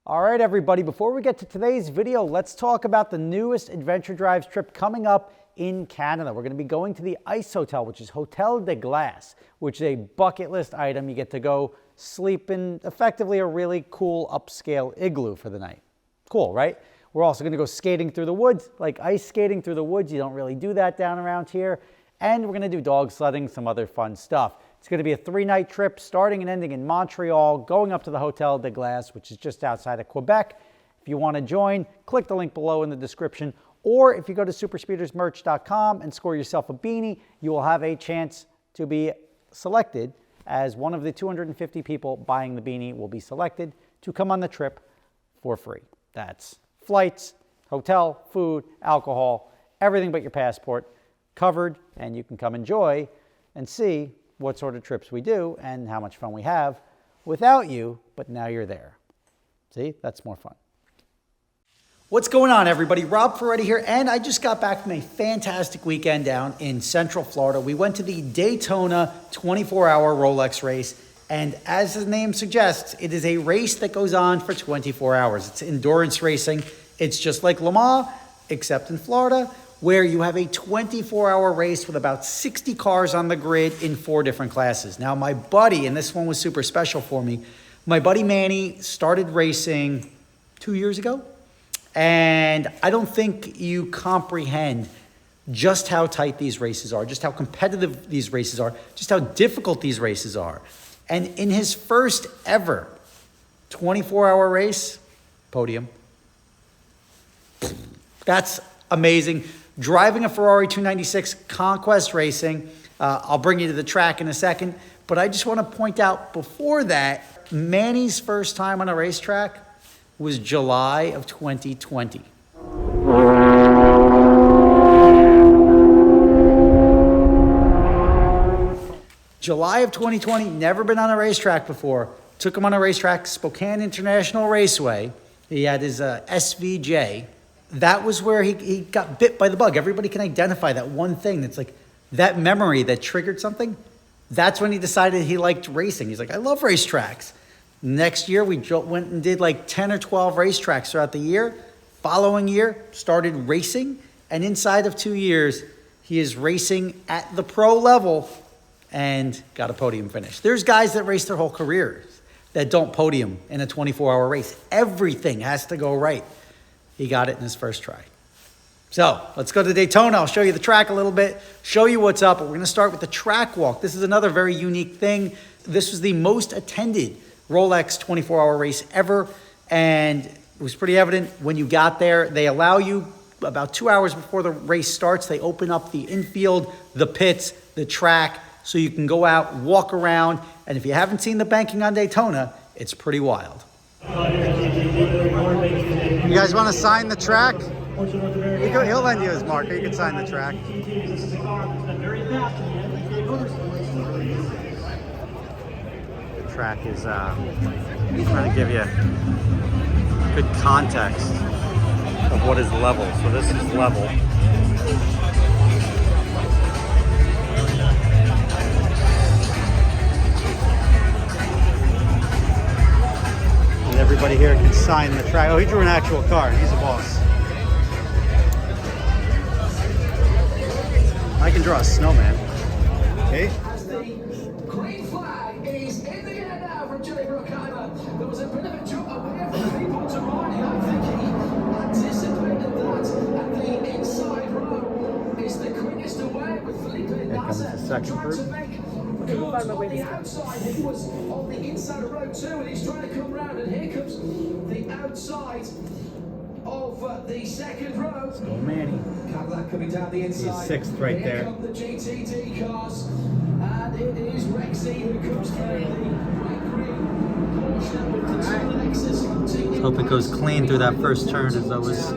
All right, everybody, before we get to today's video, let's talk about the newest Adventure Drives trip coming up in Canada. We're going to be going to the Ice Hotel, which is Hotel de Glace, which is a bucket list item. You get to go sleep in effectively a really cool upscale igloo for the night. Cool, right? We're also going to go skating through the woods, like ice skating through the woods. You don't really do that down around here. And we're going to do dog sledding, some other fun stuff. It's going to be a 3-night trip starting and ending in Montreal, going up to the Hotel de Glace, which is just outside of Quebec. If you want to join, click the link below in the description. Or if you go to superspeedersmerch.com and score yourself a beanie, you will have a chance to be selected as one of the 250 people buying the beanie will be selected to come on the trip for free. That's flights, hotel, food, alcohol, everything but your passport covered, and you can come enjoy and see what sort of trips we do and how much fun we have without you, but now you're there. See, that's more fun. What's going on, everybody? Rob Ferretti here, and I just got back from a fantastic weekend down in Central Florida. We went to the Daytona 24-hour Rolex race, and as the name suggests, it is a race that goes on for 24 hours. It's endurance racing. It's just like Le Mans, except in Florida, where you have a 24-hour race with about 60 cars on the grid in 4 different classes. Now, my buddy, and this one was super special for me, my buddy Manny started racing 2 years ago, and I don't think you comprehend just how tight these races are, just how competitive these races are, just how difficult these races are. And in his first ever 24-hour race, podium. That's amazing. Driving a Ferrari 296 Conquest Racing. I'll bring you to the track in a second. But I just want to point out before that, Manny's first time on a racetrack was July of 2020. July of 2020, never been on a racetrack before. Took him on a racetrack, Spokane International Raceway. He had his SVJ. That was where he got bit by the bug. Everybody can identify that one thing that's like that memory that triggered something. That's when he decided he liked racing. He's like, I love racetracks. Next year, we went and did like 10 or 12 racetracks throughout the year. Following year, started racing. And inside of 2 years, he is racing at the pro level and got a podium finish. There's guys that race their whole careers that don't podium in a 24-hour race. Everything has to go right. He got it in his first try. So let's go to Daytona. I'll show you the track a little bit, show you what's up. But we're going to start with the track walk. This is another very unique thing. This was the most attended Rolex 24-hour race ever. And it was pretty evident when you got there. They allow you about 2 hours before the race starts. They open up the infield, the pits, the track, so you can go out, walk around. And if you haven't seen the banking on Daytona, it's pretty wild. You guys want to sign the track? He'll lend you his marker. You can sign the track. The track is trying to give you good context of what is level. So this is level. Everybody here can sign the track. Oh, he drew an actual card. He's a boss. I can draw a snowman. Okay. Green flag is in the air now from Jay Bruckheimer. There was a bit of a jump away from people to Ronnie. I think he anticipated that at the inside row. It's the quickest away with Felipe Nasser trying to make on the outside. He was on the inside of row 2 and he's trying to come round, and here comes the outside of the second row. Let's go, Manny. Cadillac coming down the inside. He's 6th right there. Here come the GTD cars, and it is Rexy who comes through the white green Porsche with the 2 Lexus hunting. Hope it goes clean through that first turn as always.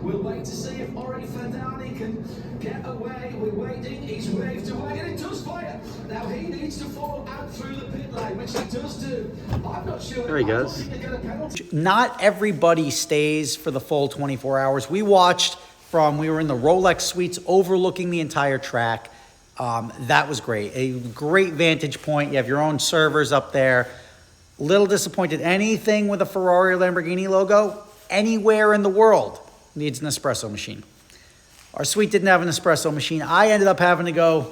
We'll wait to see if Ori Fadani can get away. We're waiting. He's waved away, and it does fire. Now he needs to fall out through the pit lane, which he does do. I'm not sure. There he goes. Not everybody stays for the full 24 hours. We watched we were in the Rolex suites overlooking the entire track. That was great. A great vantage point. You have your own servers up there. Little disappointed. Anything with a Ferrari or Lamborghini logo, anywhere in the world, needs an espresso machine. Our suite didn't have an espresso machine. I ended up having to go,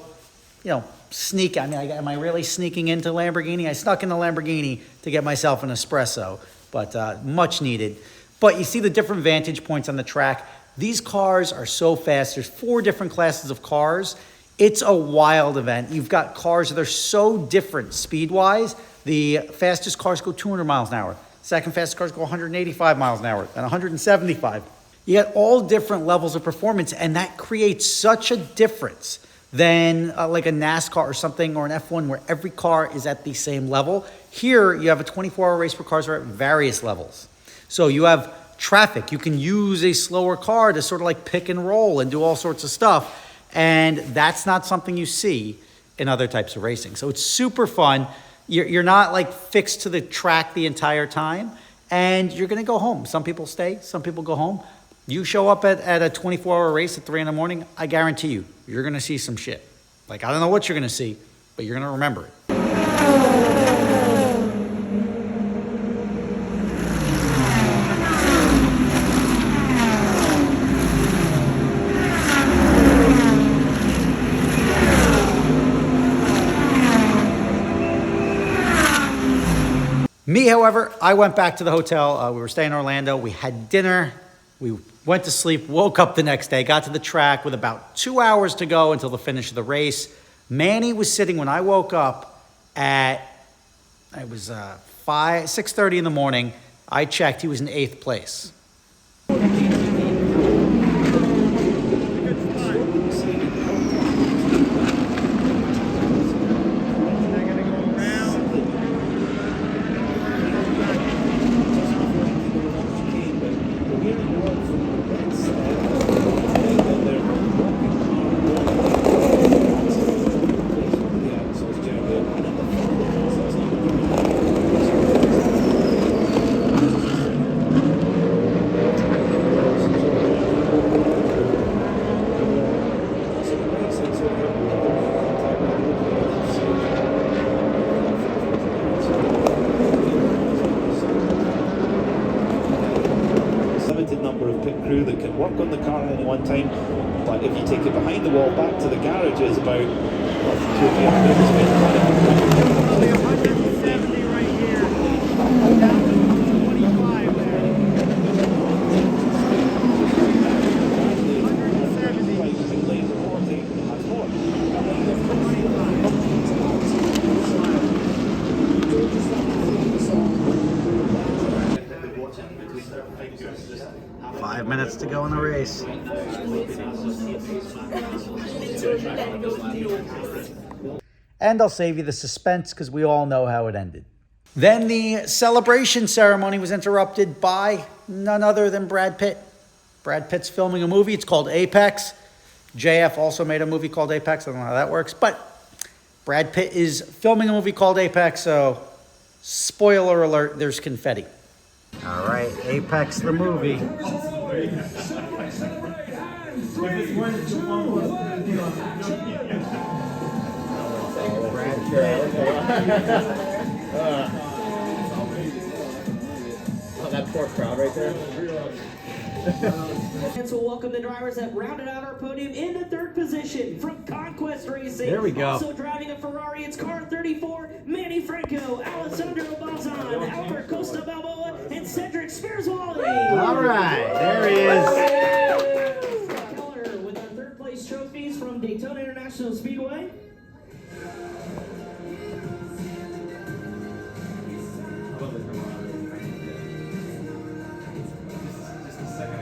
sneak. I mean, am I really sneaking into Lamborghini? I snuck in the Lamborghini to get myself an espresso, but much needed. But you see the different vantage points on the track. These cars are so fast. There's 4 different classes of cars. It's a wild event. You've got cars that are so different speed-wise. The fastest cars go 200 miles an hour. Second fastest cars go 185 miles an hour and 175. You get all different levels of performance, and that creates such a difference than like a NASCAR or something, or an F1 where every car is at the same level. Here, you have a 24-hour race where cars are at various levels. So you have traffic. You can use a slower car to sort of like pick and roll and do all sorts of stuff. And that's not something you see in other types of racing. So it's super fun. You're not like fixed to the track the entire time, and you're going to go home. Some people stay, some people go home. You show up at a 24-hour race at 3 in the morning, I guarantee you're going to see some shit. Like, I don't know what you're going to see, but you're going to remember it. Me, however, I went back to the hotel. We were staying in Orlando. We had dinner. We went to sleep, woke up the next day, got to the track with about 2 hours to go until the finish of the race. Manny was sitting when I woke up at, it was 6:30 in the morning. I checked, he was in 8th place. That can work on the car at any one time, but if you take it behind the wall back to the garage is about 2 Only 170 right here. Down to 25 there. 5 minutes to go in the race. And I'll save you the suspense because we all know how it ended. Then the celebration ceremony was interrupted by none other than Brad Pitt. Brad Pitt's filming a movie. It's called Apex. JF also made a movie called Apex. I don't know how that works, but Brad Pitt is filming a movie called Apex, so spoiler alert, there's confetti. All right, Apex the movie. Oh, that poor crowd right there. And so welcome the drivers that rounded out our podium in the 3rd position from Conquest Racing. There we go. Also driving a Ferrari, it's car 34, Manny Franco, Alessandro Balzan, Albert Costa Balboa, and Cedric Spearswally. All right, there he is. Keller with our 3rd place trophies from Daytona International Speedway.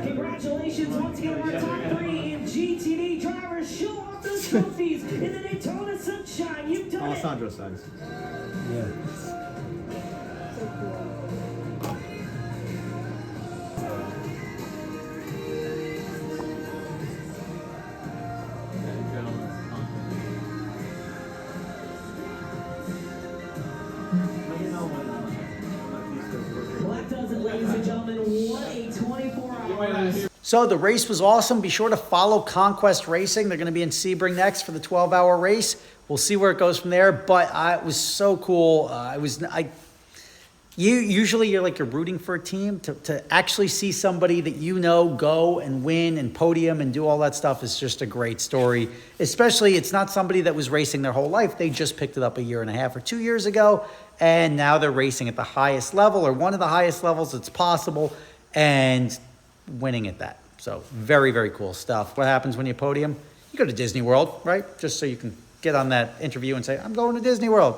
Congratulations once again to our top 3 GTD drivers. Show off those trophies in the Daytona sunshine. You've done it. Alessandro signs. Yeah. Well, that does it, ladies and gentlemen. What a 24 hours. So the race was awesome. Be sure to follow Conquest Racing. They're going to be in Sebring next for the 12-hour race. We'll see where it goes from there. But it was so cool. you're rooting for a team to actually see somebody that you know go and win and podium and do all that stuff is just a great story. Especially it's not somebody that was racing their whole life. They just picked it up a year and a half or 2 years ago, and now they're racing at the highest level or one of the highest levels that's possible and winning at that. So very, very cool stuff. What happens when you podium? You go to Disney World, right? Just so you can get on that interview and say, I'm going to Disney World.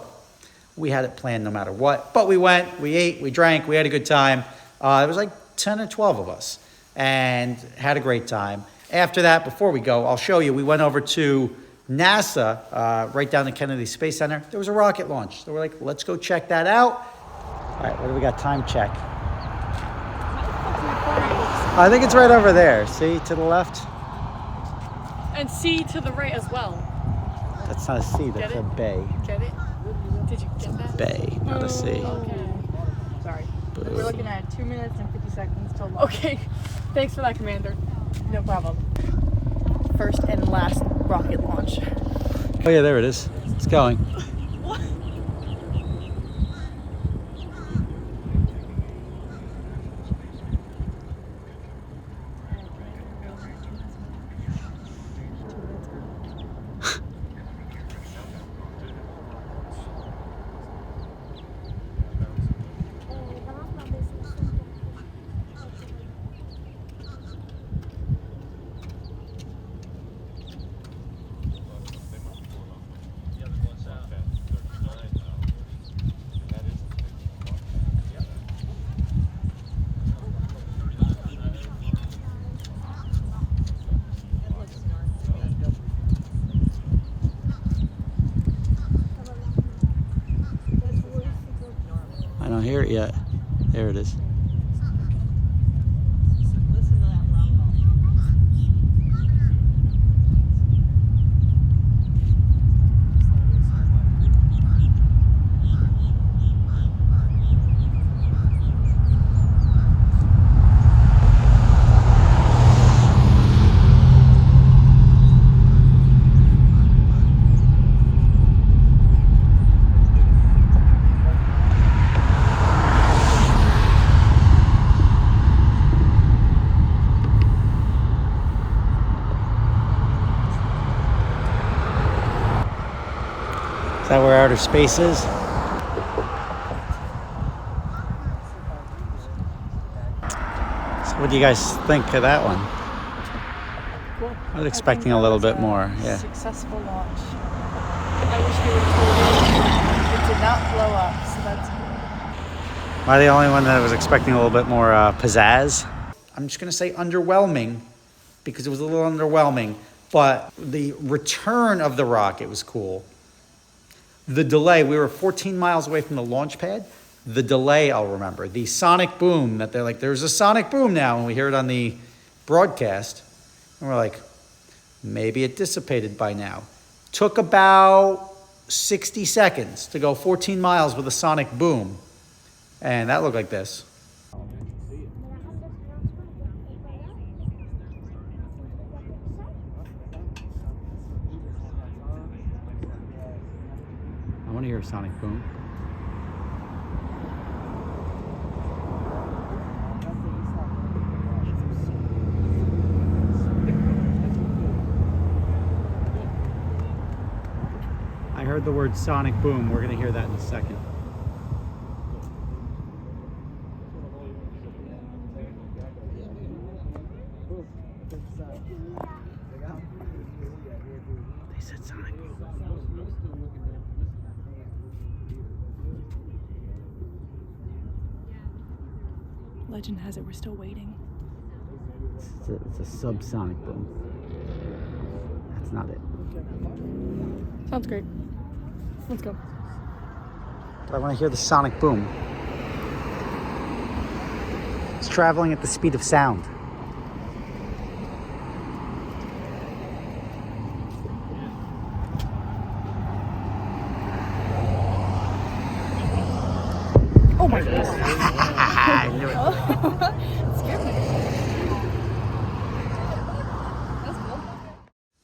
We had it planned no matter what, but we went, we ate, we drank, we had a good time. It was like 10 or 12 of us and had a great time. After that, before we go, I'll show you, we went over to NASA, right down the Kennedy Space Center. There was a rocket launch. So we're like, let's go check that out. All right, what do we got? Time check. I think it's right over there. See, to the left? And C to the right as well. That's not a C, that's a bay. Get it? Did you get that? Bay, not a C. Okay. Sorry. We're looking at 2 minutes and 50 seconds till launch. Okay. Thanks for that, Commander. No problem. First and last rocket launch. Oh yeah, there it is. It's going. I don't hear it yet. There it is. Is that where outer space is? So what do you guys think of that one? Cool. I was expecting a little bit more, yeah. Successful launch. I wish we would have told you it did not blow up, so that's good. Am I the only one that was expecting a little bit more pizzazz? I'm just gonna say underwhelming because it was a little underwhelming, but the return of the rocket was cool. The delay, we were 14 miles away from the launch pad. The delay, I'll remember. The sonic boom, that they're like, there's a sonic boom now, and we hear it on the broadcast. And we're like, maybe it dissipated by now. Took about 60 seconds to go 14 miles with a sonic boom. And that looked like this. I want to hear a sonic boom. I heard the word sonic boom. We're going to hear that in a second. They said sonic boom. Legend has it we're still waiting. It's a subsonic boom. That's not it. Sounds great. Let's go. But I want to hear the sonic boom. It's traveling at the speed of sound. Oh my god. I knew it. Scared me.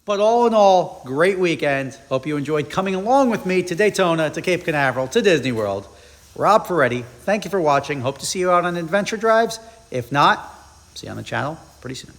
But all in all, great weekend. Hope you enjoyed coming along with me to Daytona, to Cape Canaveral, to Disney World. Rob Ferretti, thank you for watching. Hope to see you out on adventure drives. If not, see you on the channel pretty soon.